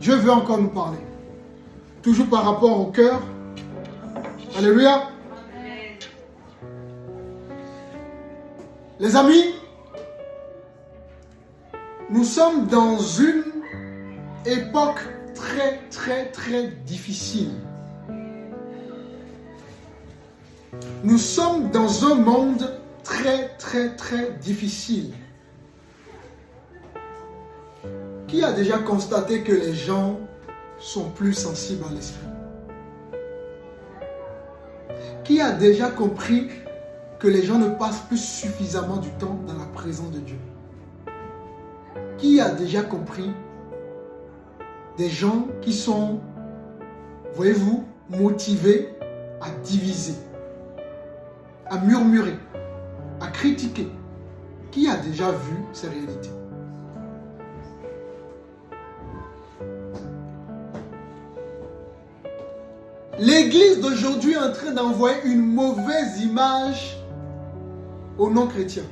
Dieu veut encore nous parler. Toujours par rapport au cœur. Alléluia. Amen. Les amis, nous sommes dans une époque très difficile. Nous sommes dans un monde très difficile. Qui a déjà constaté que les gens sont plus sensibles à l'esprit? Qui a déjà compris que les gens ne passent plus suffisamment du temps dans la présence de Dieu? Qui a déjà compris des gens qui sont, voyez-vous, motivés à diviser, à murmurer, à critiquer? Qui a déjà vu ces réalités? L'Église d'aujourd'hui est en train d'envoyer une mauvaise image aux non-chrétiens.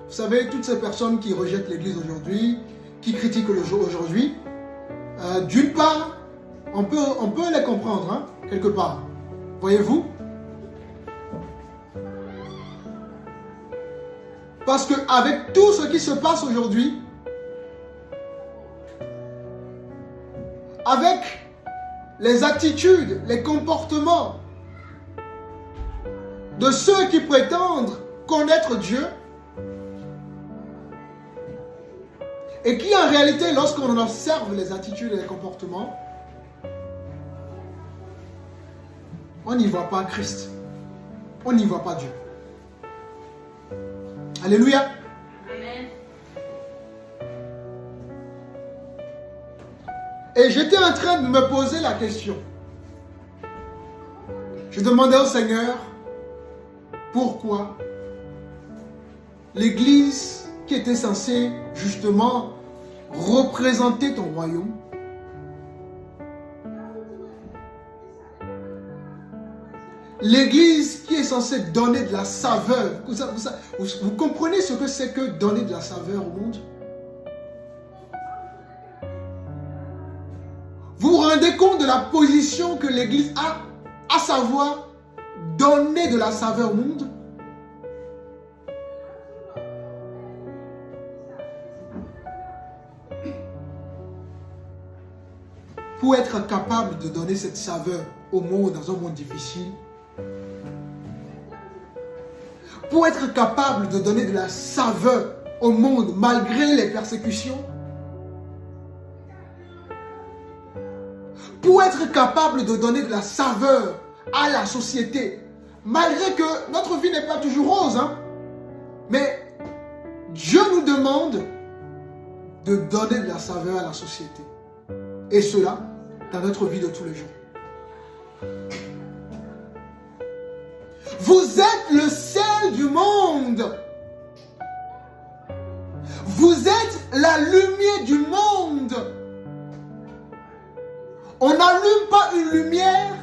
Vous savez, toutes ces personnes qui rejettent l'Église aujourd'hui, qui critiquent le jour aujourd'hui, d'une part, on peut les comprendre, hein, quelque part. Voyez-vous? Parce qu'avec tout ce qui se passe aujourd'hui, avec les attitudes, les comportements de ceux qui prétendent connaître Dieu, et qui en réalité, lorsqu'on observe les attitudes et les comportements, on n'y voit pas Christ. On n'y voit pas Dieu. Alléluia. Amen. Et j'étais en train de me poser la question. Je demandais au Seigneur, pourquoi l'Église qui était censée justement représenter ton royaume, l'Église qui est censée donner de la saveur, vous comprenez ce que c'est que donner de la saveur au monde? Vous vous rendez compte de la position que l'Église a, à savoir donner de la saveur au monde? Pour être capable de donner cette saveur au monde dans un monde difficile, pour être capable de donner de la saveur au monde malgré les persécutions, pour être capable de donner de la saveur à la société, malgré que notre vie n'est pas toujours rose, hein, mais Dieu nous demande de donner de la saveur à la société. Et cela dans notre vie de tous les jours. Vous êtes le sel du monde. Vous êtes la lumière du monde. On n'allume pas une lumière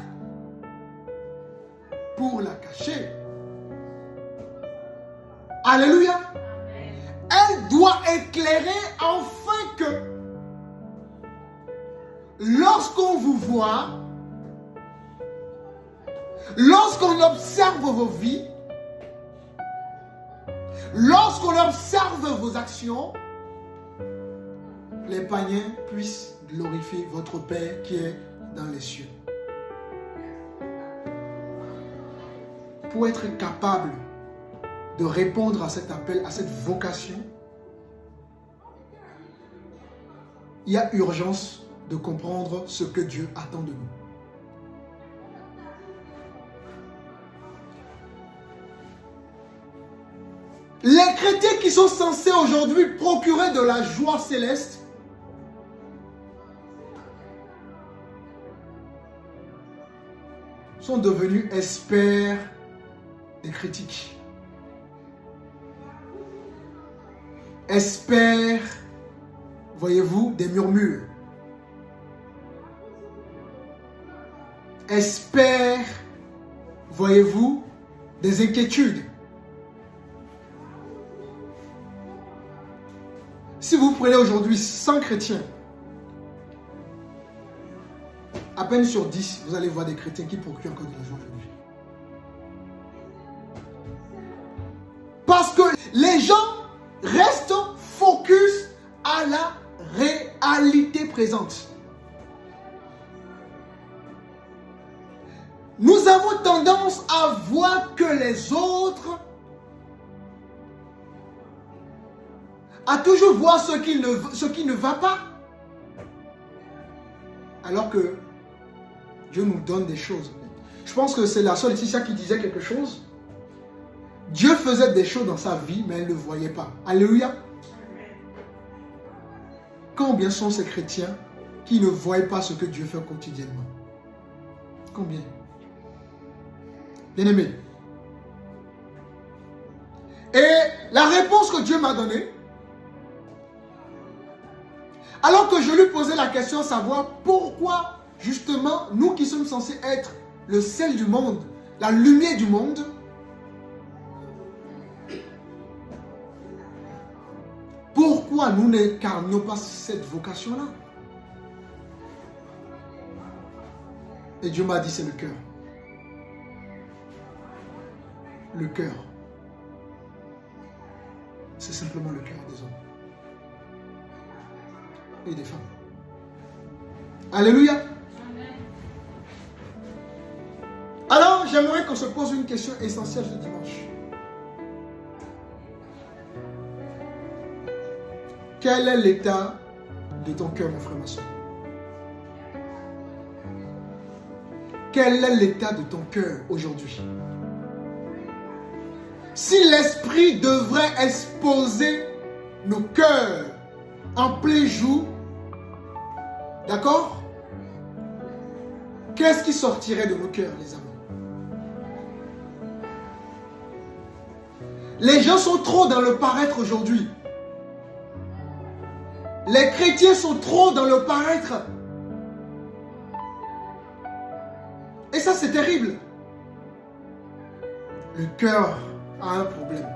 pour la cacher. Alléluia. Elle doit éclairer afin que lorsqu'on vous voit, lorsqu'on observe vos vies, lorsqu'on observe vos actions, les païens puissent glorifier votre Père qui est dans les cieux. Pour être capable de répondre à cet appel, à cette vocation, il y a urgence de comprendre ce que Dieu attend de nous. Les chrétiens qui sont censés aujourd'hui procurer de la joie céleste sont devenus experts des critiques. Experts, voyez-vous, des murmures. Experts, voyez-vous, des inquiétudes. Si Si vous prenez aujourd'hui 100 chrétiens, à peine sur 10, vous allez voir des chrétiens qui procurent encore de l'argent aujourd'hui. Parce que les gens restent focus à la réalité présente. Nous avons tendance à voir que les autres, à toujours voir ce qui ne va pas. Alors que Dieu nous donne des choses. Je pense que c'est la sœur Laetitia qui disait quelque chose. Dieu faisait des choses dans sa vie, mais elle ne le voyait pas. Alléluia. Combien sont ces chrétiens qui ne voient pas ce que Dieu fait quotidiennement? Combien? Bien-aimé. Et la réponse que Dieu m'a donnée, alors que je lui posais la question, savoir pourquoi, justement, nous qui sommes censés être le sel du monde, la lumière du monde, pourquoi nous n'incarnions pas cette vocation-là? Et Dieu m'a dit, c'est le cœur. Le cœur. C'est simplement le cœur des hommes et des femmes. Alléluia. Amen. Alors, j'aimerais qu'on se pose une question essentielle ce dimanche. Quel est l'état de ton cœur, mon frère, ma soeur? Quel est l'état de ton cœur aujourd'hui? Si l'esprit devrait exposer nos cœurs en plein jour, d'accord? Qu'est-ce qui sortirait de nos cœurs, les amis? Les gens sont trop dans le paraître aujourd'hui. Les chrétiens sont trop dans le paraître. Et ça, c'est terrible. Le cœur a un problème.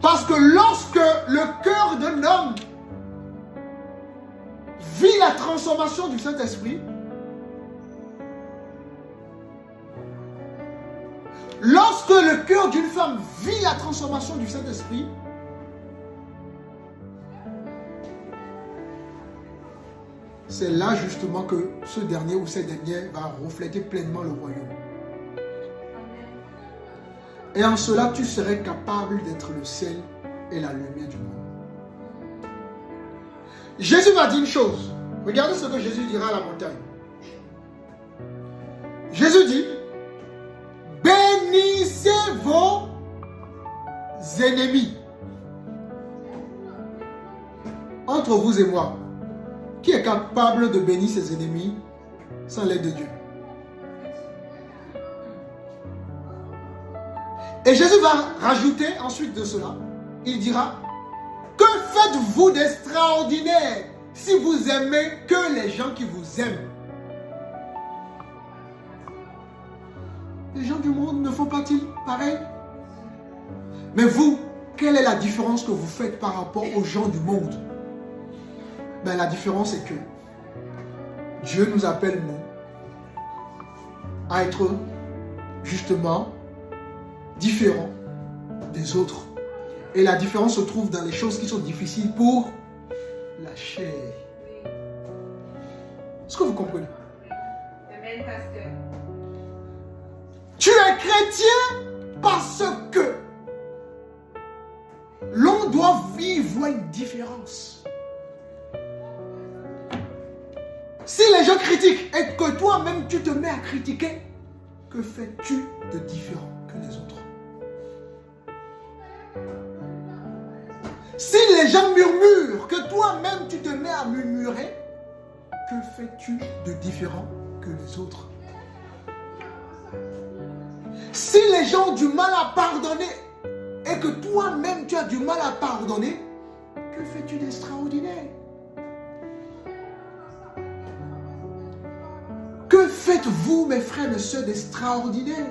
Parce que lorsque le cœur d'un homme vit la transformation du Saint-Esprit, lorsque le cœur d'une femme vit la transformation du Saint-Esprit, c'est là justement que ce dernier ou cette dernière va refléter pleinement le royaume. Et en cela, tu serais capable d'être le sel et la lumière du monde. Jésus m'a dit une chose. Regardez ce que Jésus dira à la montagne. Jésus dit, bénissez vos ennemis. Entre vous et moi, qui est capable de bénir ses ennemis sans l'aide de Dieu? Et Jésus va rajouter ensuite de cela, il dira, que faites-vous d'extraordinaire si vous aimez que les gens qui vous aiment? Les gens du monde ne font-ils pas pareil? Mais vous, quelle est la différence que vous faites par rapport aux gens du monde? Ben, la différence est que Dieu nous appelle, nous, à être justement différents des autres. Et la différence se trouve dans les choses qui sont difficiles pour la chair. Est-ce que vous comprenez? Amen, pasteur. Tu es chrétien parce que l'on doit vivre une différence. Si les gens critiquent et que toi-même tu te mets à critiquer, que fais-tu de différent que les autres? Si les gens murmurent, que toi-même tu te mets à murmurer, que fais-tu de différent que les autres? Si les gens ont du mal à pardonner et que toi-même tu as du mal à pardonner, que fais-tu d'extraordinaire? Que faites-vous, mes frères et sœurs, d'extraordinaire?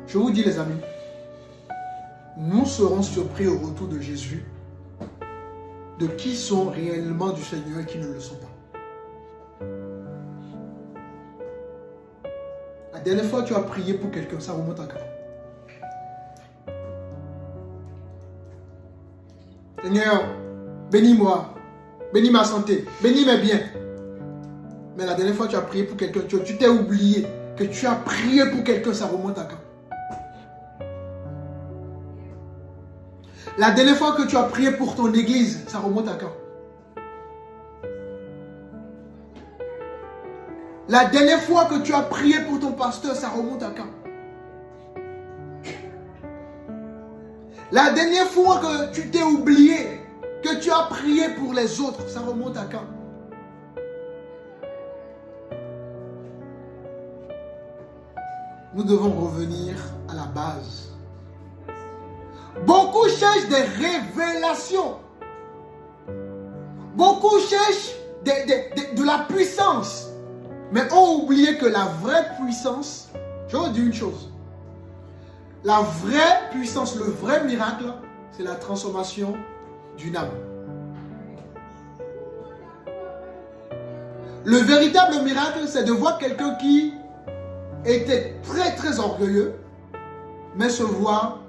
Je vous dis les amis, nous serons surpris au retour de Jésus de qui sont réellement du Seigneur et qui ne le sont pas. La dernière fois que tu as prié pour quelqu'un, ça remonte à quand? Seigneur, bénis-moi, bénis ma santé, bénis mes biens. Mais la dernière fois que tu as prié pour quelqu'un, tu t'es oublié que tu as prié pour quelqu'un, ça remonte à quand? La dernière fois que tu as prié pour ton église, ça remonte à quand? La dernière fois que tu as prié pour ton pasteur, ça remonte à quand? La dernière fois que tu t'es oublié, que tu as prié pour les autres, ça remonte à quand? Nous devons revenir à la base. Beaucoup cherchent des révélations. Beaucoup cherchent de la puissance. Mais ont oublié que la vraie puissance, je vais vous dire une chose. La vraie puissance, le vrai miracle, c'est la transformation d'une âme. Le véritable miracle, c'est de voir quelqu'un qui était très très orgueilleux, mais se voir,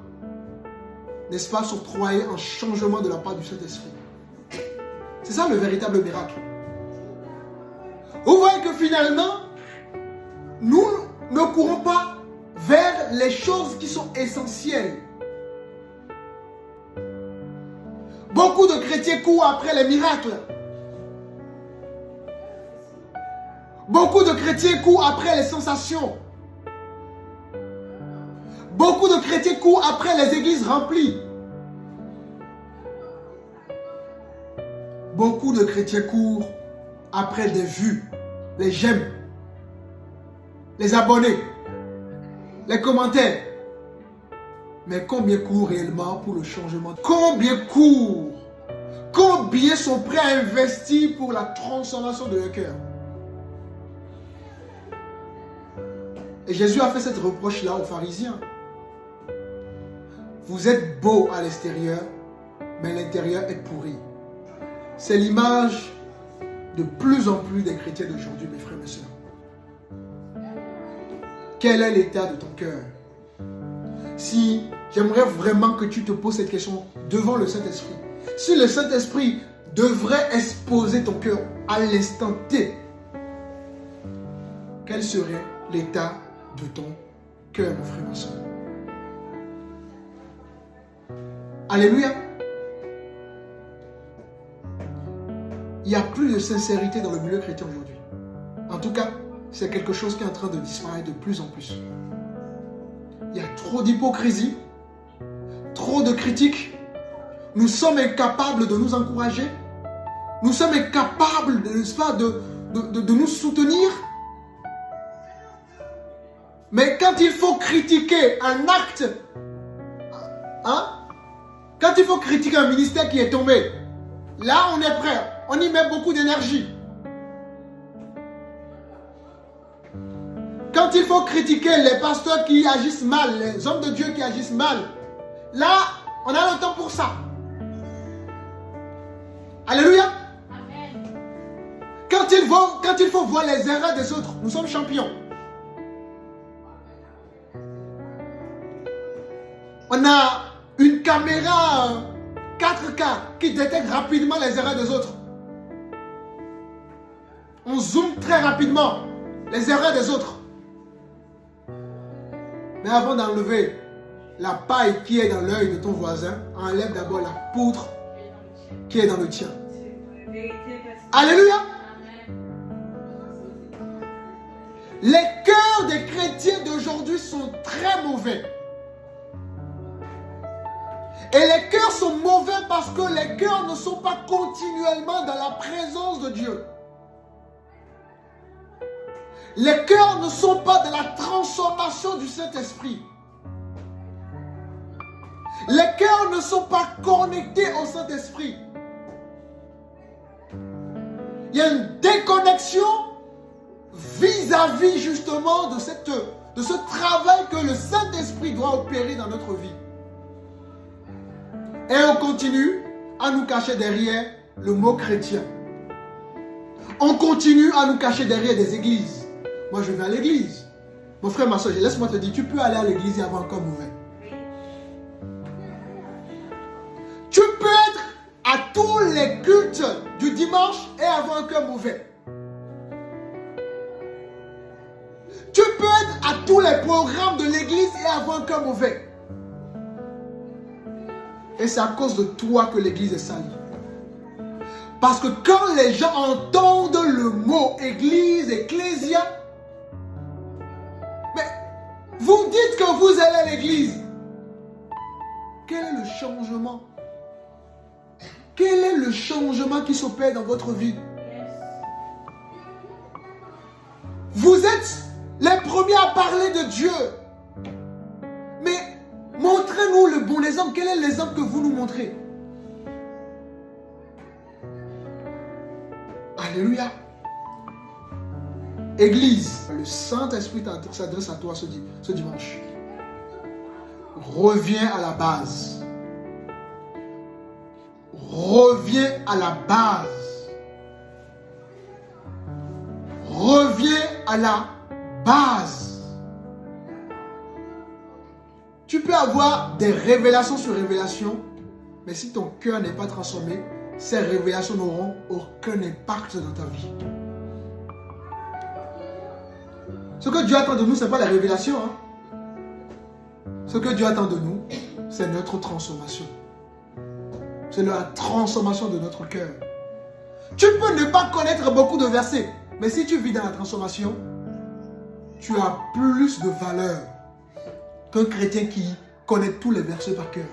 n'est-ce pas, s'octroyer un changement de la part du Saint-Esprit. C'est ça le véritable miracle. Vous voyez que finalement, nous ne courons pas vers les choses qui sont essentielles. Beaucoup de chrétiens courent après les miracles. Beaucoup de chrétiens courent après les sensations. Beaucoup de chrétiens courent après les églises remplies. Beaucoup de chrétiens courent après des vues, les j'aime, les abonnés, les commentaires. Mais combien courent réellement pour le changement? Combien courent? Combien sont prêts à investir pour la transformation de leur cœur? Et Jésus a fait cette reproche-là aux pharisiens. Vous êtes beaux à l'extérieur, mais l'intérieur est pourri. C'est l'image de plus en plus des chrétiens d'aujourd'hui, mes frères et sœurs. Quel est l'état de ton cœur? Si j'aimerais vraiment que tu te poses cette question devant le Saint-Esprit. Si le Saint-Esprit devrait exposer ton cœur à l'instant T, quel serait l'état de ton cœur, mon frère et ma soeur? Alléluia. Il n'y a plus de sincérité dans le milieu chrétien aujourd'hui. En tout cas, c'est quelque chose qui est en train de disparaître de plus en plus. Il y a trop d'hypocrisie, trop de critiques. Nous sommes incapables de nous encourager. Nous sommes incapables, n'est-ce pas, de nous soutenir. Mais quand il faut critiquer un acte, quand il faut critiquer un ministère qui est tombé, là on est prêt, on y met beaucoup d'énergie. Quand il faut critiquer les pasteurs qui agissent mal, les hommes de Dieu qui agissent mal, là on a le temps pour ça. Alléluia. Amen. Quand il faut voir les erreurs des autres, nous sommes champions. On a une caméra 4K qui détecte rapidement les erreurs des autres. On zoome très rapidement les erreurs des autres. Mais avant d'enlever la paille qui est dans l'œil de ton voisin, enlève d'abord la poutre qui est dans le tien. Alléluia. Les cœurs des chrétiens d'aujourd'hui sont très mauvais. Et les cœurs sont mauvais parce que les cœurs ne sont pas continuellement dans la présence de Dieu. Les cœurs ne sont pas dans la transformation du Saint-Esprit. Les cœurs ne sont pas connectés au Saint-Esprit. Il y a une déconnexion vis-à-vis justement de de ce travail que le Saint-Esprit doit opérer dans notre vie. Et on continue à nous cacher derrière le mot chrétien. On continue à nous cacher derrière des églises. Moi, je vais à l'église. Mon frère, ma soeur, laisse-moi te dire, tu peux aller à l'église et avoir un cœur mauvais. Tu peux être à tous les cultes du dimanche et avoir un cœur mauvais. Tu peux être à tous les programmes de l'église et avoir un cœur mauvais. Et c'est à cause de toi que l'église est salie. Parce que quand les gens entendent le mot église, ecclésia, mais vous dites que vous allez à l'église. Quel est le changement? Quel est le changement qui s'opère dans votre vie? Vous êtes les premiers à parler de Dieu. Mais montrez-nous le bon exemple. Quel est l'exemple que vous nous montrez? Alléluia. Église, le Saint-Esprit s'adresse à toi ce dimanche. Reviens à la base. Reviens à la base. Reviens à la base. Tu peux avoir des révélations sur révélations, mais si ton cœur n'est pas transformé, ces révélations n'auront aucun impact dans ta vie. Ce que Dieu attend de nous, ce n'est pas la révélation. Ce que Dieu attend de nous, c'est notre transformation. C'est la transformation de notre cœur. Tu peux ne pas connaître beaucoup de versets, mais si tu vis dans la transformation, tu as plus de valeur qu'un chrétien qui connaît tous les versets par cœur.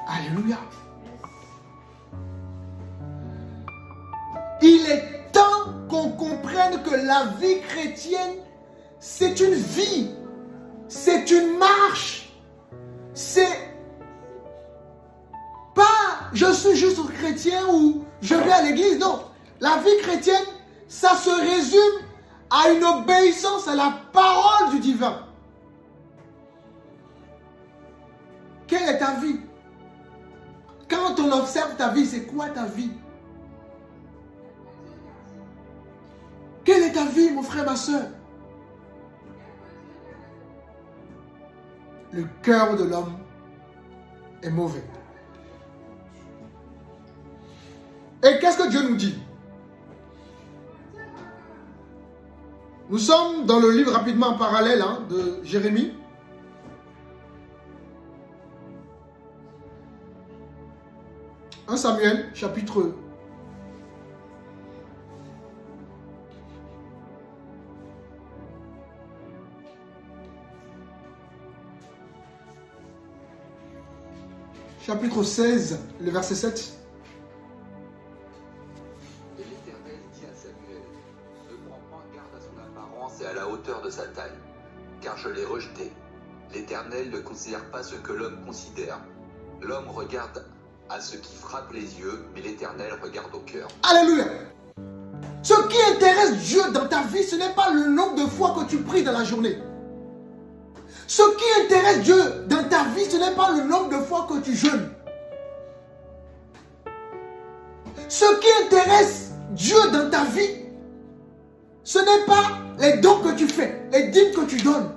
Alléluia. Il est temps qu'on comprenne que la vie chrétienne, c'est une vie, c'est une marche, c'est pas je suis juste chrétien ou je vais à l'église. Non, la vie chrétienne, ça se résume à une obéissance à la parole du divin. Quelle est ta vie? Quand on observe ta vie, c'est quoi ta vie? Quelle est ta vie, mon frère, ma soeur? Le cœur de l'homme est mauvais. Et qu'est-ce que Dieu nous dit? Nous sommes dans le livre rapidement en parallèle de Jérémie. Un Samuel, chapitre 16, le verset 7. Et l'Éternel dit à Samuel, ne prends pas garde à son apparence et à la hauteur de sa taille, car je l'ai rejeté. L'Éternel ne considère pas ce que l'homme considère. L'homme regarde à ce qui frappe les yeux, mais l'Éternel regarde au cœur. Alléluia. Ce qui intéresse Dieu dans ta vie, ce n'est pas le nombre de fois que tu pries dans la journée. Ce qui intéresse Dieu dans ta vie, ce n'est pas le nombre de fois que tu jeûnes. Ce qui intéresse Dieu dans ta vie, ce n'est pas les dons que tu fais, les dîmes que tu donnes.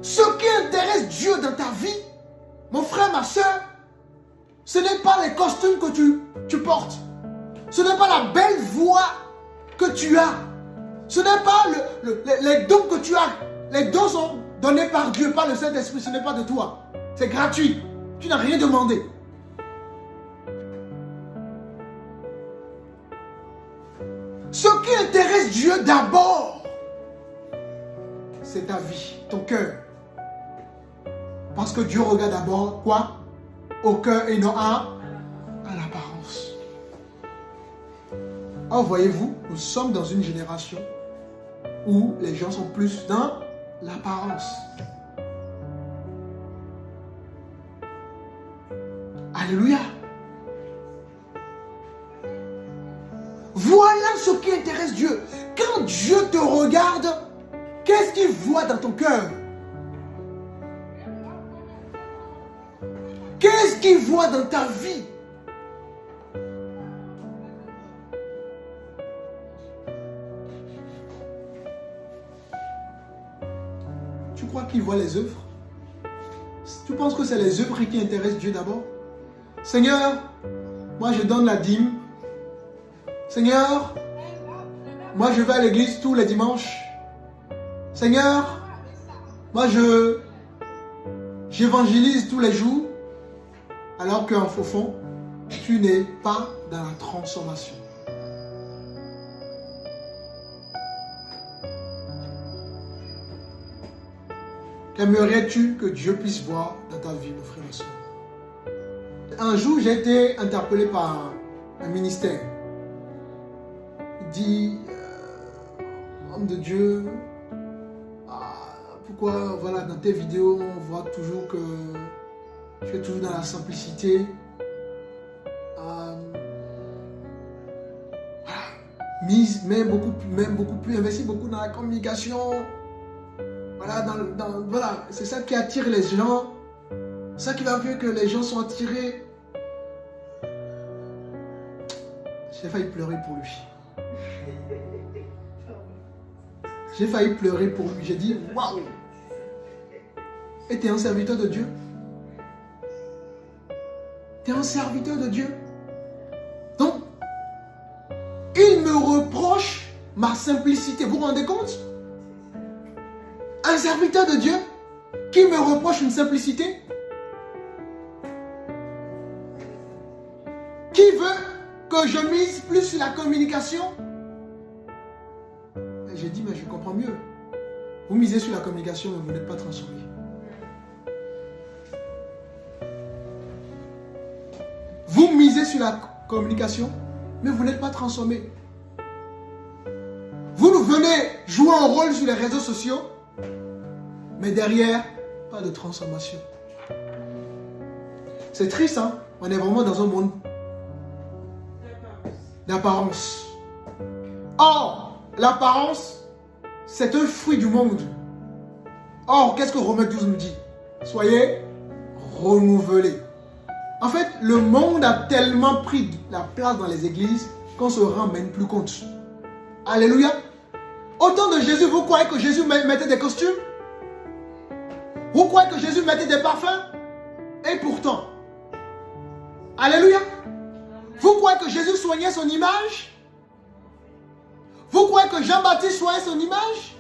Ce qui intéresse Dieu dans ta vie, mon frère, ma soeur, ce n'est pas les costumes que tu portes. Ce n'est pas la belle voix que tu as. Ce n'est pas les dons que tu as. Les dons sont donnés par Dieu, par le Saint-Esprit. Ce n'est pas de toi. C'est gratuit. Tu n'as rien demandé. Ce qui intéresse Dieu d'abord, c'est ta vie, ton cœur. Parce que Dieu regarde d'abord quoi? Au cœur et non à l'apparence. Or, voyez-vous, nous sommes dans une génération où les gens sont plus dans l'apparence. Alléluia. Voilà ce qui intéresse Dieu. Quand Dieu te regarde, Qu'est-ce qu'il voit dans ton cœur? Qu'est-ce qu'il voit dans ta vie? Tu crois qu'il voit les œuvres? Tu penses que c'est les œuvres qui intéressent Dieu d'abord? Seigneur, moi je donne la dîme. Seigneur, moi je vais à l'église tous les dimanches. Seigneur, moi j'évangélise tous les jours. Alors qu'en fond, tu n'es pas dans la transformation. Qu'aimerais-tu que Dieu puisse voir dans ta vie, mon frère et ma soeur? Un jour, j'ai été interpellé par un ministère. Il dit, homme de Dieu, pourquoi voilà, dans tes vidéos, on voit toujours que tu es toujours dans la simplicité. Même beaucoup plus, investis beaucoup dans la communication. Voilà, c'est ça qui attire les gens. C'est ça qui va faire que les gens sont attirés. J'ai failli pleurer pour lui. J'ai failli pleurer pour lui. J'ai dit, waouh! Et tu es un serviteur de Dieu? Tu es un serviteur de Dieu? Donc, il me reproche ma simplicité. Vous vous rendez compte? Un serviteur de Dieu qui me reproche une simplicité? Qui veut que je mise plus sur la communication? Et j'ai dit, mais je comprends mieux. Vous misez sur la communication, mais vous n'êtes pas transformé. Vous misez sur la communication, mais vous n'êtes pas transformé. Vous nous venez jouer un rôle sur les réseaux sociaux, mais derrière, pas de transformation. C'est triste, hein? On est vraiment dans un monde d'apparence. Or, l'apparence, c'est un fruit du monde. Or, qu'est-ce que Romains 12 nous dit? Soyez renouvelés. En fait, le monde a tellement pris la place dans les églises qu'on se rend même plus compte. Alléluia. Au temps de Jésus, vous croyez que Jésus mettait des costumes? Vous croyez que Jésus mettait des parfums? Et pourtant, alléluia. Vous croyez que Jésus soignait son image? Vous croyez que Jean-Baptiste soignait son image?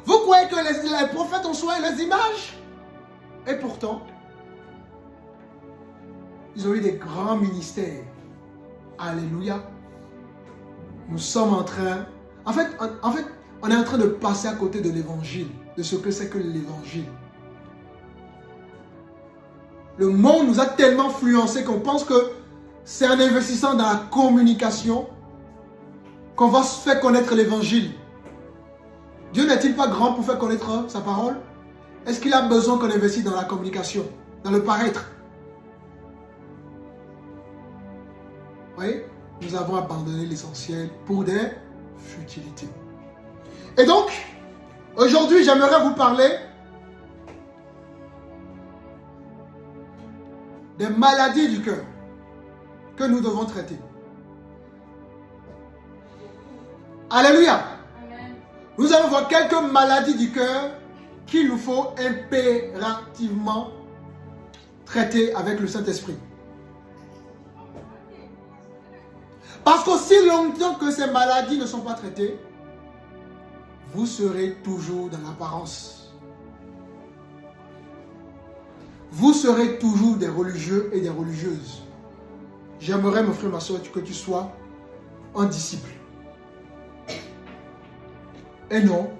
Vous croyez que les prophètes ont soigné leurs images? Et pourtant, ils ont eu des grands ministères. Alléluia. Nous sommes en train... En fait, on est en train de passer à côté de l'évangile, de ce que c'est que l'évangile. Le monde nous a tellement influencés qu'on pense que c'est en investissant dans la communication qu'on va se faire connaître l'évangile. Dieu n'est-il pas grand pour faire connaître sa parole? Est-ce qu'il a besoin qu'on investisse dans la communication, dans le paraître? Vous voyez, nous avons abandonné l'essentiel pour des futilités. Et donc, aujourd'hui, j'aimerais vous parler des maladies du cœur que nous devons traiter. Alléluia. Amen. Nous allons voir quelques maladies du cœur qu'il nous faut impérativement traiter avec le Saint-Esprit. Parce qu'aussi longtemps que ces maladies ne sont pas traitées, vous serez toujours dans l'apparence. Vous serez toujours des religieux et des religieuses. J'aimerais, mon frère, ma soeur, que tu sois un disciple. Et non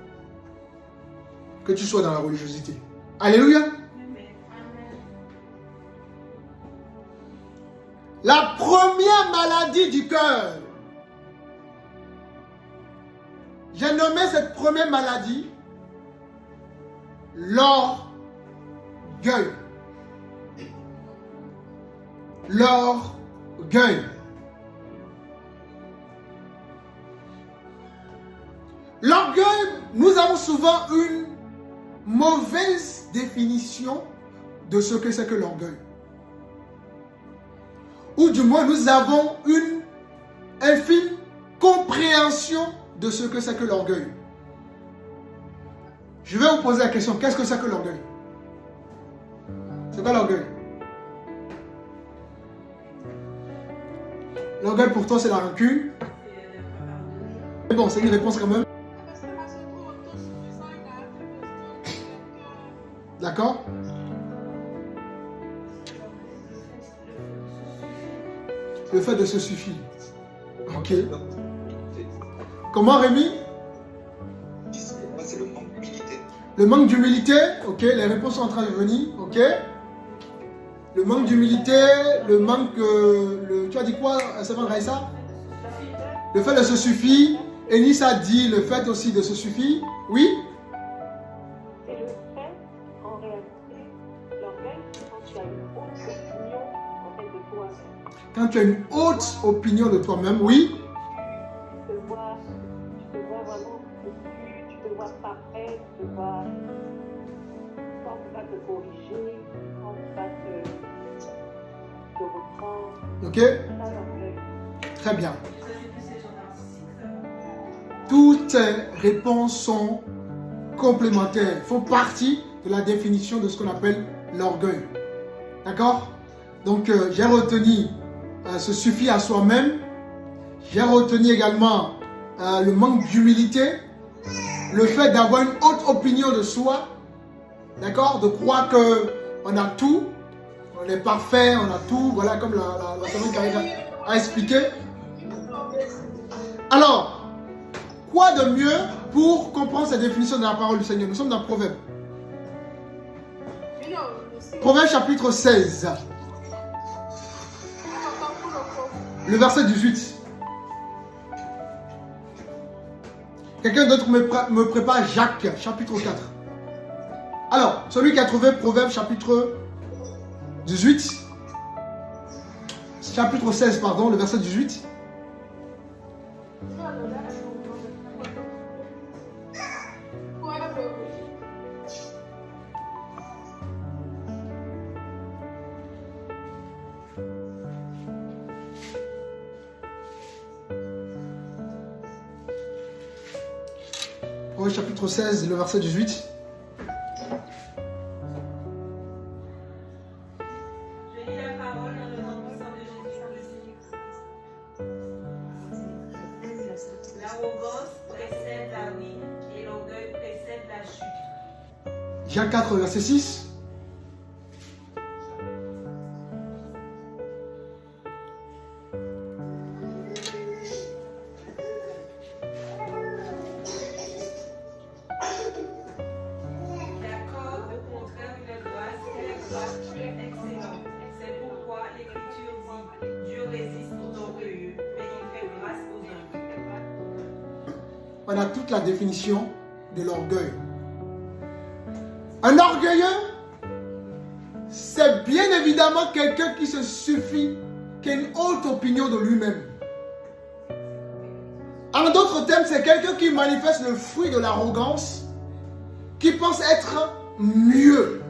que tu sois dans la religiosité. Alléluia. La première maladie du cœur. J'ai nommé cette première maladie l'orgueil. L'orgueil. L'orgueil, nous avons souvent une mauvaise définition de ce que c'est que l'orgueil. Ou du moins, nous avons une infime compréhension de ce que c'est que l'orgueil. Je vais vous poser la question, qu'est-ce que c'est que l'orgueil? C'est quoi l'orgueil? L'orgueil pour toi, c'est la rancune. Mais bon, c'est une réponse quand même. D'accord? Le fait de se suffire. Ok. Comment, Rémi? C'est le manque d'humilité. Le manque d'humilité. Ok, les réponses sont en train de venir. Ok. Le manque d'humilité, le manque... tu as dit quoi, Stéphane Raïssa? Le fait de se suffire. Enis a dit le fait aussi de se suffire. Oui? C'est le fait, en réalité, l'orgueil, quand tu as une haute opinion en fait, de toi-même. Quand tu as une haute opinion de toi-même, oui? Tu te vois vraiment au-dessus, tu te vois parfait, tu te vois... Quand on va te corriger, quand on va te reprendre. Ok? Ça, l'orgueil. Très bien. Toutes ces réponses sont complémentaires, font partie de la définition de ce qu'on appelle l'orgueil. D'accord? Donc, j'ai retenu se suffire à soi-même. J'ai retenu également le manque d'humilité, le fait d'avoir une haute opinion de soi, d'accord? De croire qu'on a tout, on est parfait, on a tout, voilà, comme la semaine Karine a expliqué. Alors, quoi de mieux pour comprendre cette définition de la parole du Seigneur? Nous sommes dans Proverbe. Proverbe chapitre 16. Le verset 18. Quelqu'un d'autre me prépare Jacques, chapitre 4. Alors, celui qui a trouvé Proverbe chapitre 18. Chapitre 16, pardon, le verset 18. Proverbe chapitre 16, le verset 18. Je lis la parole dans le nom puissant de Jésus-Christ. L'arrogance précède la ruine et l'orgueil précède la chute. Jacques 4, verset 6. D'accord, le contraire de la grâce est la grâce qui est excellente. C'est pourquoi l'Écriture dit Dieu résiste aux orgueilleux, mais il fait grâce aux humbles. On a toute la définition de l'orgueil. Un orgueilleux, c'est bien évidemment quelqu'un qui se suffit, qui a une haute opinion de lui-même. En d'autres termes, c'est quelqu'un qui manifeste le fruit de l'arrogance, qui pense être mieux.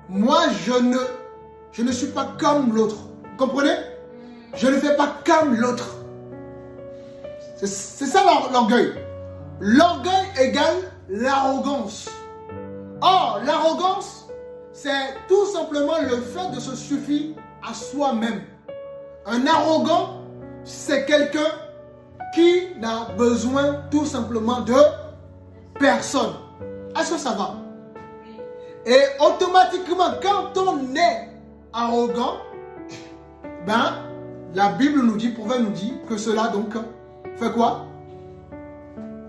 Moi, je ne suis pas comme l'autre. Vous comprenez? Je ne fais pas comme l'autre. C'est ça l'orgueil. L'orgueil égale l'arrogance. Or, l'arrogance, c'est tout simplement le fait de se suffire à soi-même. Un arrogant, c'est quelqu'un qui n'a besoin tout simplement de personne. Est-ce que ça va? Et automatiquement, quand on est arrogant, ben, la Bible nous dit, Proverbe nous dit que cela donc fait quoi?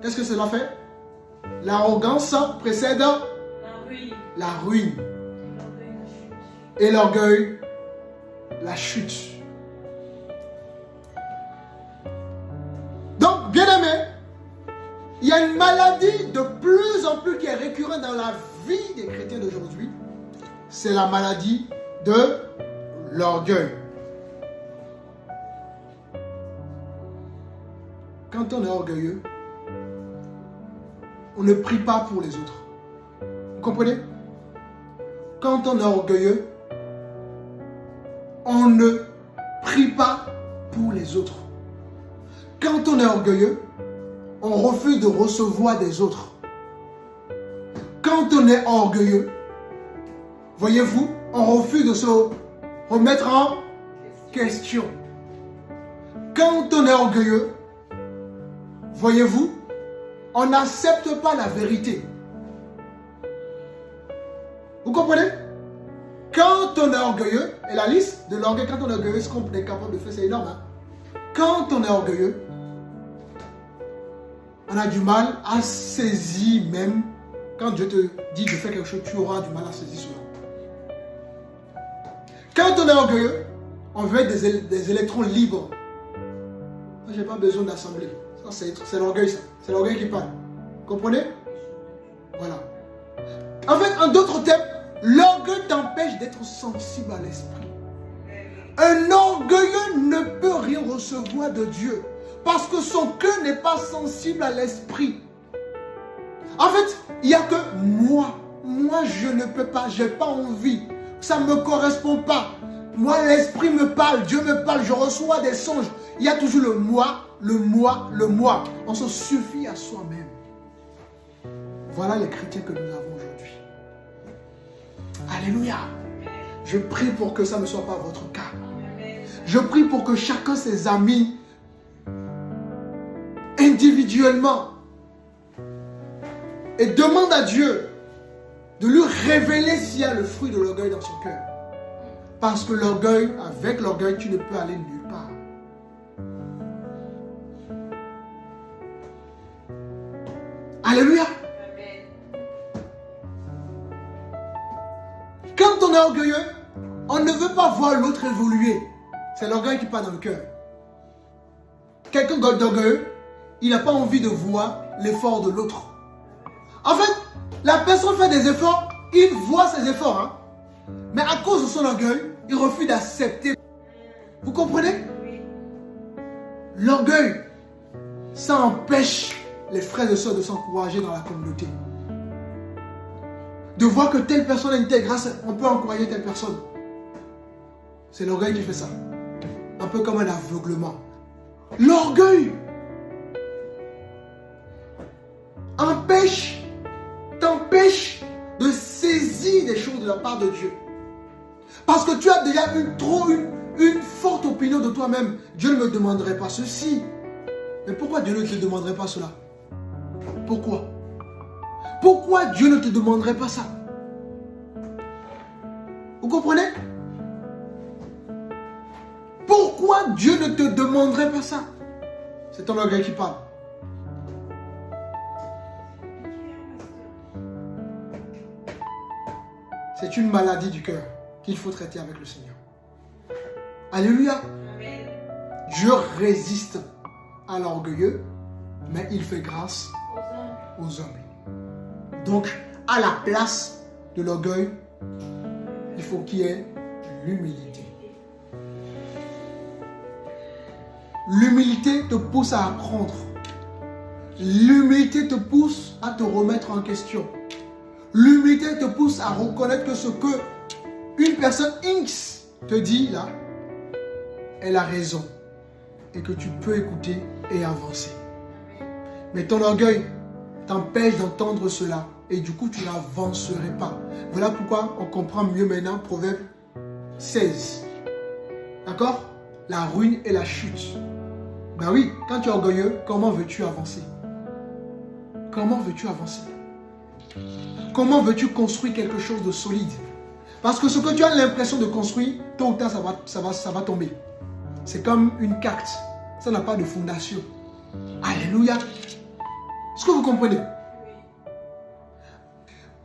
Qu'est-ce que cela fait? L'arrogance précède la ruine. Et l'orgueil, la chute. Donc, bien aimé, il y a une maladie de plus en plus qui est récurrente dans la vie des chrétiens d'aujourd'hui. C'est la maladie de l'orgueil. Quand on est orgueilleux, on ne prie pas pour les autres. Vous comprenez? Quand on est orgueilleux, on ne prie pas pour les autres. Quand on est orgueilleux, on refuse de recevoir des autres. Quand on est orgueilleux, voyez-vous, on refuse de se remettre en question. Quand on est orgueilleux, voyez-vous, on n'accepte pas la vérité. Vous comprenez? Quand on est orgueilleux, et la liste de l'orgueil, quand on est orgueilleux, ce qu'on est capable de faire, c'est énorme. Quand on est orgueilleux, on a du mal à saisir même. Quand Dieu te dit de faire quelque chose, tu auras du mal à saisir cela. Quand on est orgueilleux, on veut être des électrons libres. Moi, je n'ai pas besoin d'assembler. Ça, c'est l'orgueil, ça. C'est l'orgueil qui parle. Comprenez? Voilà. En fait, en d'autres termes, l'orgueil t'empêche d'être sensible à l'esprit. Un orgueilleux ne peut rien recevoir de Dieu parce que son cœur n'est pas sensible à l'esprit. En fait, il n'y a que moi. Moi, je ne peux pas, je n'ai pas envie. Ça ne me correspond pas. Moi, l'esprit me parle, Dieu me parle, je reçois des songes. Il y a toujours le moi, le moi, le moi. On se suffit à soi-même. Voilà les chrétiens que nous avons aujourd'hui. Alléluia. Je prie pour que ça ne soit pas votre cas. Je prie pour que chacun ses amis, individuellement, et demande à Dieu de lui révéler s'il y a le fruit de l'orgueil dans son cœur. Parce que l'orgueil, avec l'orgueil, tu ne peux aller nulle part. Alléluia. Quand on est orgueilleux, on ne veut pas voir l'autre évoluer. C'est l'orgueil qui part dans le cœur. Quelqu'un d'orgueilleux, il n'a pas envie de voir l'effort de l'autre. En fait, la personne fait des efforts, il voit ses efforts. Hein? Mais à cause de son orgueil, il refuse d'accepter. Vous comprenez? L'orgueil, ça empêche les frères et sœurs de s'encourager dans la communauté. De voir que telle personne a une telle grâce, on peut encourager telle personne. C'est l'orgueil qui fait ça. Un peu comme un aveuglement. L'orgueil t'empêche de saisir des choses de la part de Dieu. Parce que tu as déjà une forte opinion de toi-même. Dieu ne me demanderait pas ceci. Mais pourquoi Dieu ne te demanderait pas cela? Pourquoi? Pourquoi Dieu ne te demanderait pas ça? Vous comprenez? Pourquoi Dieu ne te demanderait pas ça? C'est ton orgueil qui parle. C'est une maladie du cœur qu'il faut traiter avec le Seigneur. Alléluia. Amen. Dieu résiste à l'orgueilleux, mais il fait grâce aux humbles. Donc, à la place de l'orgueil, il faut qu'il y ait l'humilité. L'humilité te pousse à apprendre. L'humilité te pousse à te remettre en question. L'humilité te pousse à reconnaître que ce que une personne X te dit là, elle a raison. Et que tu peux écouter et avancer. Mais ton orgueil t'empêche d'entendre cela. Et du coup, tu n'avancerais pas. Voilà pourquoi on comprend mieux maintenant Proverbe 16. D'accord? La ruine et la chute. Ben oui, quand tu es orgueilleux, comment veux-tu avancer? Comment veux-tu avancer? Comment veux-tu construire quelque chose de solide? Parce que ce que tu as l'impression de construire, tôt ou tard, ça va tomber. C'est comme une carte. Ça n'a pas de fondation. Alléluia. Est-ce que vous comprenez?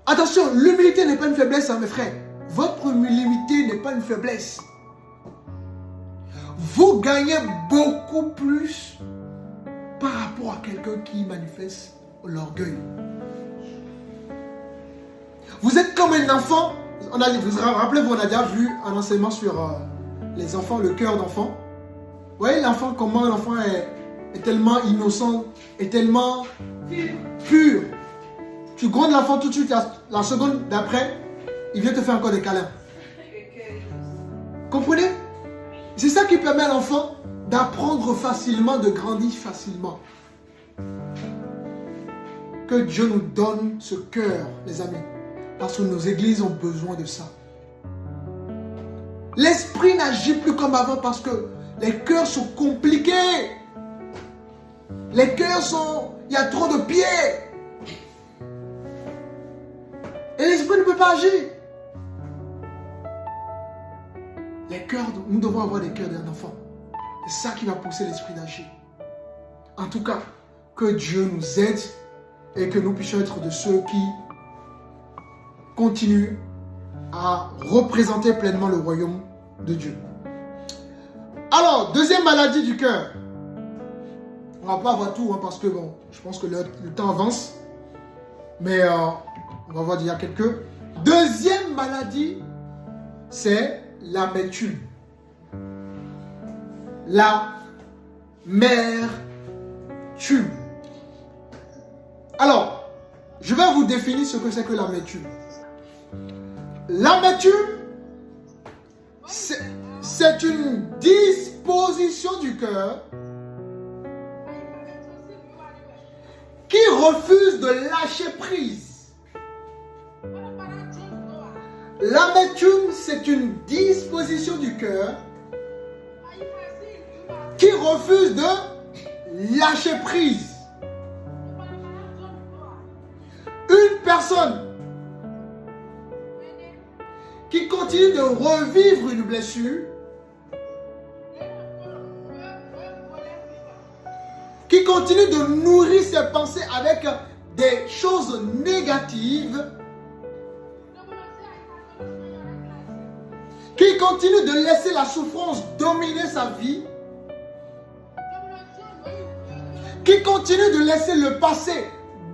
Attention, l'humilité n'est pas une faiblesse, hein, mes frères. Votre humilité n'est pas une faiblesse. Vous gagnez beaucoup plus par rapport à quelqu'un qui manifeste l'orgueil. Vous êtes comme un enfant. Rappelez-vous, on a déjà vu un enseignement sur les enfants, le cœur d'enfant. Vous voyez l'enfant, comment l'enfant est tellement innocent, est tellement pur. Tu grondes l'enfant tout de suite, la seconde d'après, il vient te faire encore des câlins. Comprenez? C'est ça qui permet à l'enfant d'apprendre facilement, de grandir facilement. Que Dieu nous donne ce cœur, les amis. Parce que nos églises ont besoin de ça. L'esprit n'agit plus comme avant parce que les cœurs sont compliqués. Les cœurs sont... Il y a trop de pieds. Et l'esprit ne peut pas agir. Les cœurs, nous devons avoir des cœurs d'un enfant. C'est ça qui va pousser l'esprit d'agir. En tout cas, que Dieu nous aide et que nous puissions être de ceux qui continuent à représenter pleinement le royaume de Dieu. Alors, deuxième maladie du cœur. On ne va pas avoir tout, hein, parce que bon, je pense que le temps avance. Mais on va voir déjà quelques. Deuxième maladie, c'est l'amertume. L'amertume. Alors, je vais vous définir ce que c'est que l'amertume. L'amertume, c'est une disposition du cœur qui refuse de lâcher prise. L'amertume, c'est une disposition du cœur qui refuse de lâcher prise. Une personne qui continue de revivre une blessure, qui continue de nourrir ses pensées avec des choses négatives, qui continue de laisser la souffrance dominer sa vie, qui continue de laisser le passé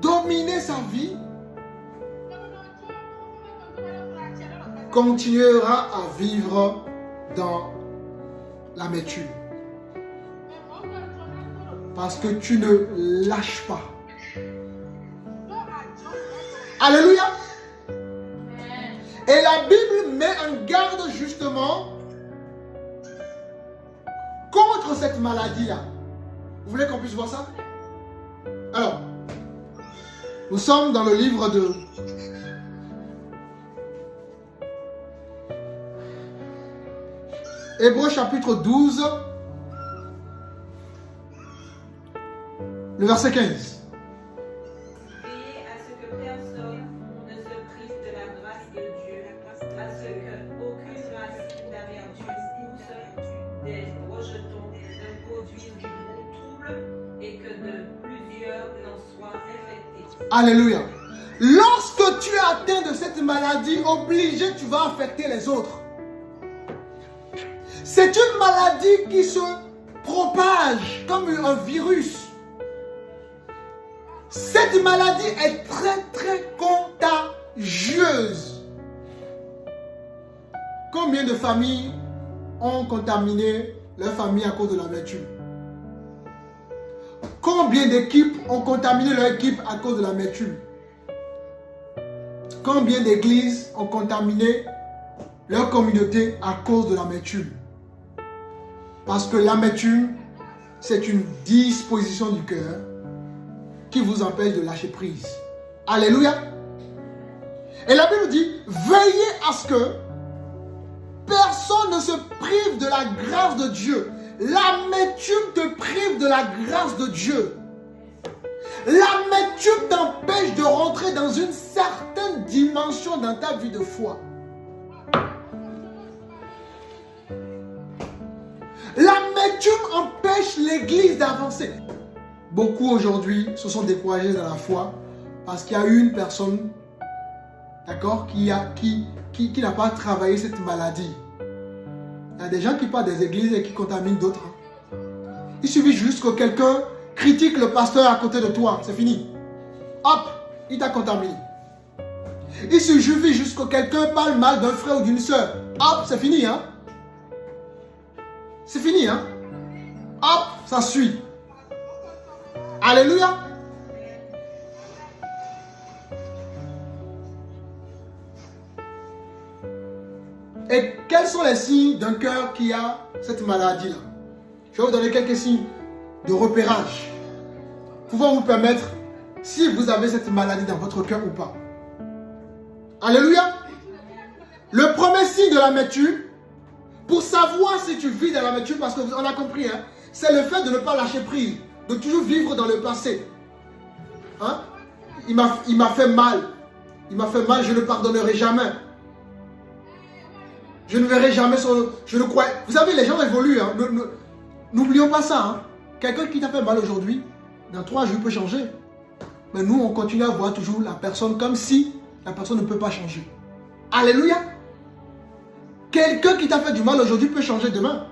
dominer sa vie, continuera à vivre dans l'amertume. Parce que tu ne lâches pas. Alléluia. Et la Bible met en garde justement contre cette maladie-là. Vous voulez qu'on puisse voir ça? Alors, nous sommes dans le livre de Hébreux chapitre 12, le verset 15. Veillez à ce que personne ne se prive de la grâce de Dieu, à ce qu'aucune grâce d'amertume pousse des rejetons ne produise du trouble et que de plusieurs n'en soient infectés. Alléluia. Lorsque tu es atteint de cette maladie, obligé, tu vas affecter les autres. C'est une maladie qui se propage comme un virus. Cette maladie est très très contagieuse. Combien de familles ont contaminé leur famille à cause de l'amertume? Combien d'équipes ont contaminé leur équipe à cause de l'amertume? Combien d'églises ont contaminé leur communauté à cause de l'amertume? Parce que l'amertume, c'est une disposition du cœur qui vous empêche de lâcher prise. Alléluia. Et la Bible dit, veillez à ce que personne ne se prive de la grâce de Dieu. L'amertume te prive de la grâce de Dieu. L'amertume t'empêche de rentrer dans une certaine dimension dans ta vie de foi. L'amertume empêche l'église d'avancer. Beaucoup aujourd'hui se sont découragés dans la foi parce qu'il y a eu une personne, d'accord, qui n'a pas travaillé cette maladie. Il y a des gens qui partent des églises et qui contaminent d'autres. Il suffit juste que quelqu'un critique le pasteur à côté de toi, c'est fini. Hop, il t'a contaminé. Il suffit juste que quelqu'un parle mal d'un frère ou d'une soeur. Hop, c'est fini, hein. C'est fini, hein. Hop, ça suit. Alléluia. Et quels sont les signes d'un cœur qui a cette maladie-là? Je vais vous donner quelques signes de repérage pour vous permettre si vous avez cette maladie dans votre cœur ou pas. Alléluia. Le premier signe de l'amertume, pour savoir si tu vis dans l'amertume, parce qu'on a compris, hein, c'est le fait de ne pas lâcher prise, de toujours vivre dans le passé. Hein? Il m'a fait mal. Il m'a fait mal, je ne pardonnerai jamais. Je ne verrai jamais son... Je ne crois... Vous savez, les gens évoluent. Hein. N'oublions pas ça. Hein. Quelqu'un qui t'a fait mal aujourd'hui, dans 3 jours, il peut changer. Mais nous, on continue à voir toujours la personne comme si la personne ne peut pas changer. Alléluia. Quelqu'un qui t'a fait du mal aujourd'hui peut changer demain.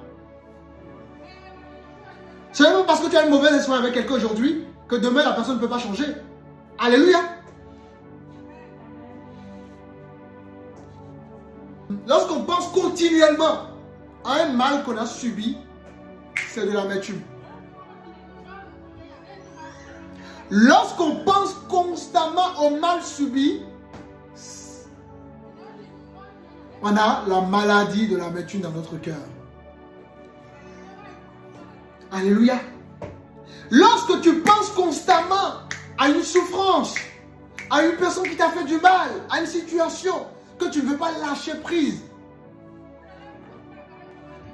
C'est même parce que tu as une mauvaise expérience avec quelqu'un aujourd'hui que demain la personne ne peut pas changer. Alléluia. Lorsqu'on pense continuellement à un mal qu'on a subi, c'est de l'amertume. Lorsqu'on pense constamment au mal subi, on a la maladie de l'amertume dans notre cœur. Alléluia. Lorsque tu penses constamment à une souffrance, à une personne qui t'a fait du mal, à une situation que tu ne veux pas lâcher prise,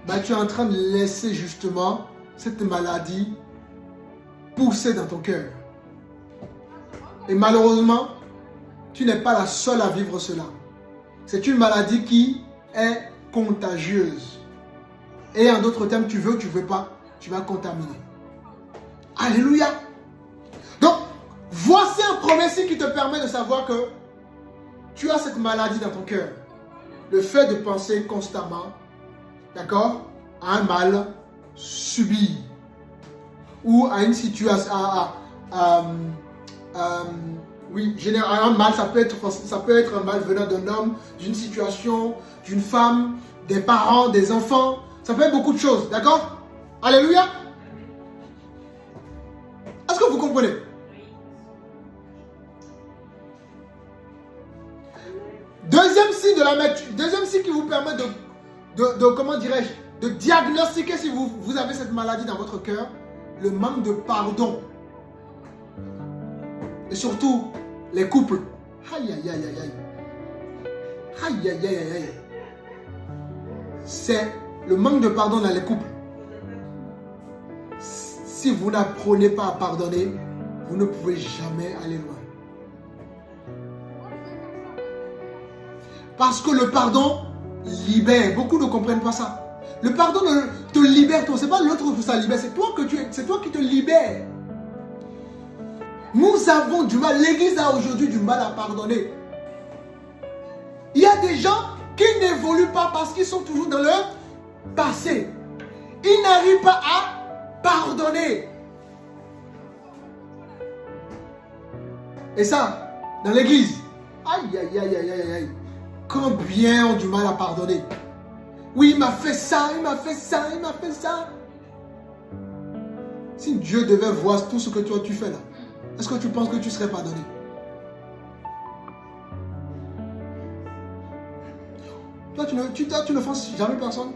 ben, tu es en train de laisser justement cette maladie pousser dans ton cœur. Et malheureusement, tu n'es pas la seule à vivre cela. C'est une maladie qui est contagieuse. Et en d'autres termes, tu veux ou tu ne veux pas, tu vas contaminer. Alléluia. Donc, voici un premier signe qui te permet de savoir que tu as cette maladie dans ton cœur. Le fait de penser constamment, d'accord, à un mal subi. Ou à une situation, oui, généralement, un mal, ça peut être un mal venant d'un homme, d'une situation, d'une femme, des parents, des enfants. Ça peut être beaucoup de choses, d'accord? Alléluia. Est-ce que vous comprenez? Deuxième signe de l'amertume, deuxième signe qui vous permet de comment dirais-je, de diagnostiquer si vous avez cette maladie dans votre cœur, le manque de pardon. Et surtout, les couples. Aïe, aïe, aïe, aïe, aïe. Aïe, aïe, aïe, aïe. C'est le manque de pardon dans les couples. Si vous n'apprenez pas à pardonner, vous ne pouvez jamais aller loin. Parce que le pardon libère. Beaucoup ne comprennent pas ça. Le pardon te libère, toi. C'est pas l'autre que ça libère. C'est toi qui te libères. Nous avons du mal. L'église a aujourd'hui du mal à pardonner. Il y a des gens qui n'évoluent pas parce qu'ils sont toujours dans leur passé. Ils n'arrivent pas à pardonner. Et ça, dans l'église, aïe, aïe, aïe, aïe, aïe, aïe. Combien ont du mal à pardonner? Oui, il m'a fait ça, il m'a fait ça, il m'a fait ça. Si Dieu devait voir tout ce que toi tu fais là, est-ce que tu penses que tu serais pardonné? Toi, tu ne offenses jamais personne.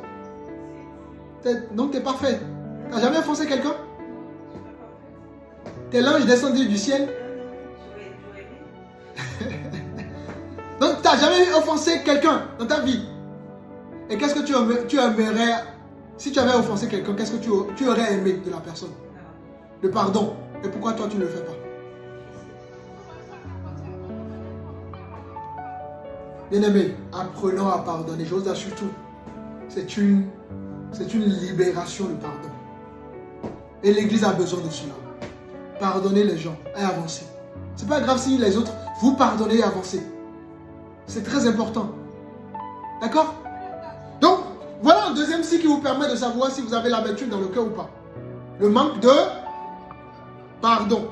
Donc, tu es parfait. Tu n'as jamais offensé quelqu'un? Tu es l'ange descendu du ciel. Donc, tu n'as jamais offensé quelqu'un dans ta vie. Et qu'est-ce que tu aimerais, si tu avais offensé quelqu'un, qu'est-ce que tu aurais aimé de la personne? Le pardon. Et pourquoi toi, tu ne le fais pas? Bien-aimés, apprenons à pardonner. J'ose dire surtout, c'est une libération, le pardon. Et l'Église a besoin de cela. Pardonnez les gens et avancez. C'est pas grave si les autres, vous pardonnez et avancez. C'est très important. D'accord? Donc, voilà un deuxième signe qui vous permet de savoir si vous avez l'amertume dans le cœur ou pas. Le manque de pardon.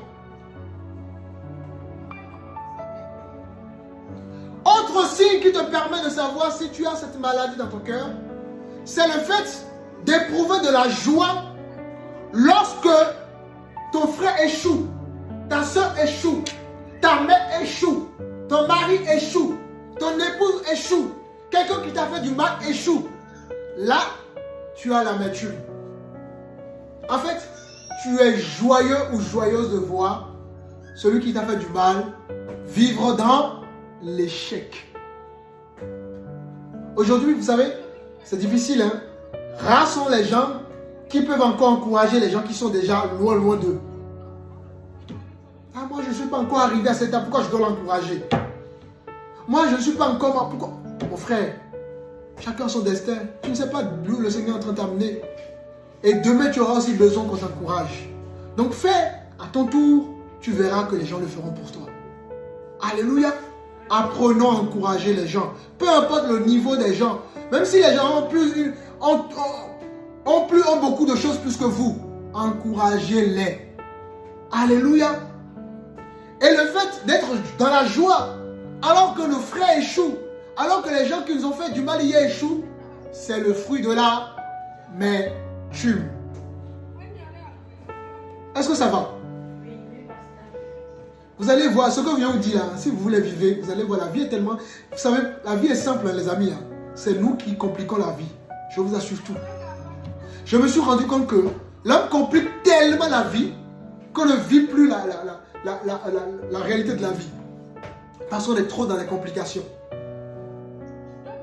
Autre signe qui te permet de savoir si tu as cette maladie dans ton cœur, c'est le fait d'éprouver de la joie lorsque ton frère échoue, ta soeur échoue, ta mère échoue, ton mari échoue, ton épouse échoue. quelqu'un qui t'a fait du mal échoue. Là, tu as l'amertume. En fait, tu es joyeux ou joyeuse de voir celui qui t'a fait du mal vivre dans l'échec. Aujourd'hui, vous savez, c'est difficile, hein? Rares sont les gens qui peuvent encore encourager les gens qui sont déjà loin d'eux. Ah, moi, je ne suis pas encore arrivé à cette étape, pourquoi je dois l'encourager? Moi, je ne suis pas encore... Pourquoi? Mon frère, chacun son destin. Tu ne sais pas d'où le Seigneur est en train de t'amener. Et demain, tu auras aussi besoin qu'on t'encourage. Donc, fais à ton tour, tu verras que les gens le feront pour toi. Alléluia. Apprenons à encourager les gens. Peu importe le niveau des gens. Même si les gens ont beaucoup de choses plus que vous. Encouragez-les. Alléluia. Et le fait d'être dans la joie, alors que nos frères échouent, alors que les gens qui nous ont fait du mal hier échouent, c'est le fruit de l'amertume. Est-ce que ça va? Vous allez voir ce que je viens de vous dire, hein, si vous voulez vivre, vous allez voir, la vie est tellement... Vous savez, la vie est simple, hein, les amis. Hein. C'est nous qui compliquons la vie. Je vous assure tout. Je me suis rendu compte que l'homme complique tellement la vie qu'on ne vit plus la réalité de la vie. Parce qu'on est trop dans les complications.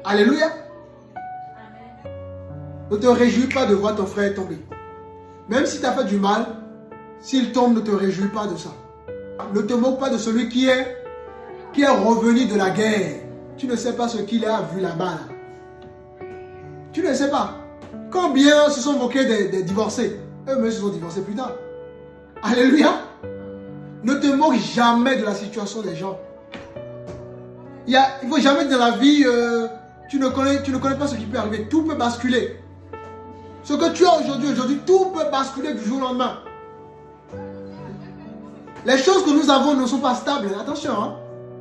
Alléluia. Ne te réjouis pas de voir ton frère tomber. Même si tu as fait du mal, s'il tombe, ne te réjouis pas de ça. Ne te moque pas de celui qui est revenu de la guerre. Tu ne sais pas ce qu'il a vu là-bas. Là. Tu ne sais pas. Combien se sont moqués des divorcés? Eux-mêmes se sont divorcés plus tard. Alléluia. Ne te moque jamais de la situation des gens. Il ne faut jamais dans la vie, tu ne connais pas ce qui peut arriver. Tout peut basculer. Ce que tu as aujourd'hui, tout peut basculer du jour au lendemain. Les choses que nous avons ne sont pas stables. Attention, hein?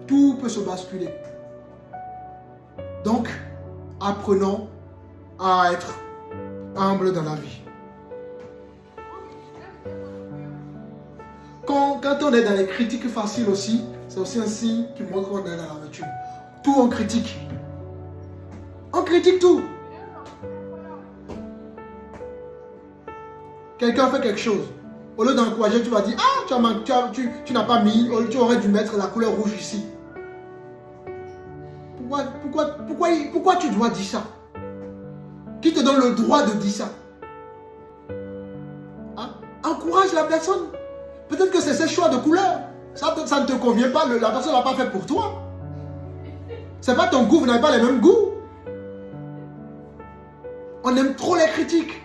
Tout peut se basculer. Donc, apprenons à être humble dans la vie. Quand on est dans les critiques faciles aussi, c'est aussi un signe qui montre qu'on est dans l'amertume. Tout on critique. On critique tout. Quelqu'un fait quelque chose. Au lieu d'encourager, tu vas dire, ah, tu n'as pas mis, tu aurais dû mettre la couleur rouge ici. Pourquoi tu dois dire ça? Qui te donne le droit de dire ça? Hein? Encourage la personne. Peut-être que c'est ses choix de couleur. Ça ne te convient pas, la personne ne l'a pas fait pour toi. Ce n'est pas ton goût, vous n'avez pas les mêmes goûts. On aime trop les critiques.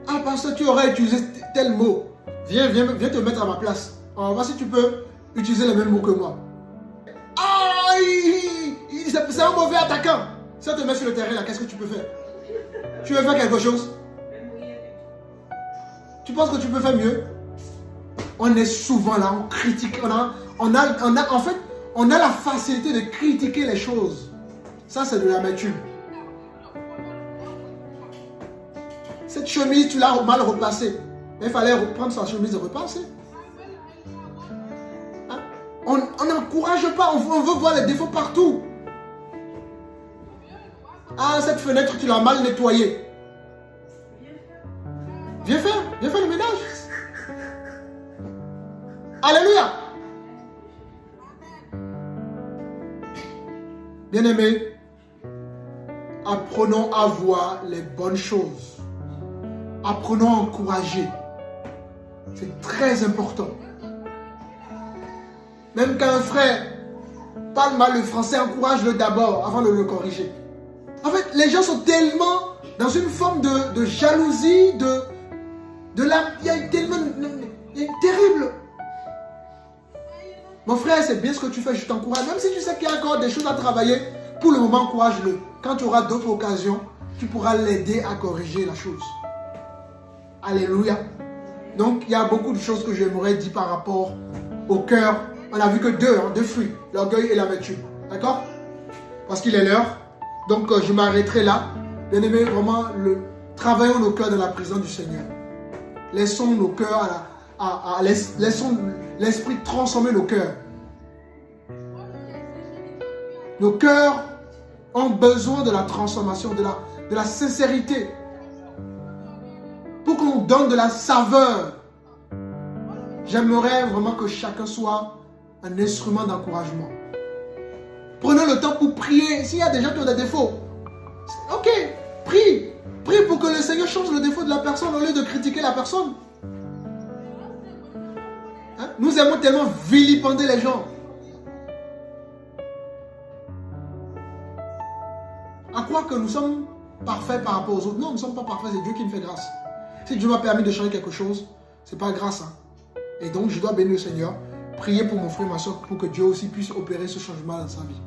Ah, parce que tu aurais utilisé tel mot. Viens te mettre à ma place. On va voir si tu peux utiliser les mêmes mots que moi. Ah, c'est un mauvais attaquant. Si on te met sur le terrain, là, qu'est-ce que tu peux faire? Tu veux faire quelque chose? Tu penses que tu peux faire mieux? On est souvent là, on critique. En fait, on a la facilité de critiquer les choses. Ça, c'est de l'amertume. Cette chemise, tu l'as mal replacée. Il fallait reprendre sa chemise et repasser. Hein? On n'encourage pas, on veut voir les défauts partout. Ah, cette fenêtre, tu l'as mal nettoyée. Viens faire le ménage. Alléluia. Bien-aimés, apprenons à voir les bonnes choses. Apprenons à encourager. C'est très important. Même quand un frère parle mal le français, encourage-le d'abord avant de le corriger. En fait, les gens sont tellement dans une forme de jalousie, il y a une terrible. Mon frère, c'est bien ce que tu fais, je t'encourage. Même si tu sais qu'il y a encore des choses à travailler, pour le moment, encourage-le. Quand tu auras d'autres occasions, tu pourras l'aider à corriger la chose. Alléluia. Donc, il y a beaucoup de choses que j'aimerais dire par rapport au cœur. On a vu que deux fruits, l'orgueil et l'amertume. D'accord? Parce qu'il est l'heure. Donc, je m'arrêterai là. Bien aimé, vraiment, travaillons nos cœurs dans la présence du Seigneur. Laissons nos cœurs laissons l'Esprit transformer nos cœurs. Nos cœurs ont besoin de la transformation, de la sincérité. Pour qu'on donne de la saveur. J'aimerais vraiment que chacun soit un instrument d'encouragement. Prenons le temps pour prier. S'il y a des gens qui ont des défauts, ok, prie. Prie pour que le Seigneur change le défaut de la personne au lieu de critiquer la personne. Hein? Nous aimons tellement vilipender les gens. À croire que nous sommes parfaits par rapport aux autres. Non, nous ne sommes pas parfaits, c'est Dieu qui nous fait grâce. Si Dieu m'a permis de changer quelque chose, ce n'est pas grâce. Hein. Et donc, je dois bénir le Seigneur, prier pour mon frère et ma soeur pour que Dieu aussi puisse opérer ce changement dans sa vie.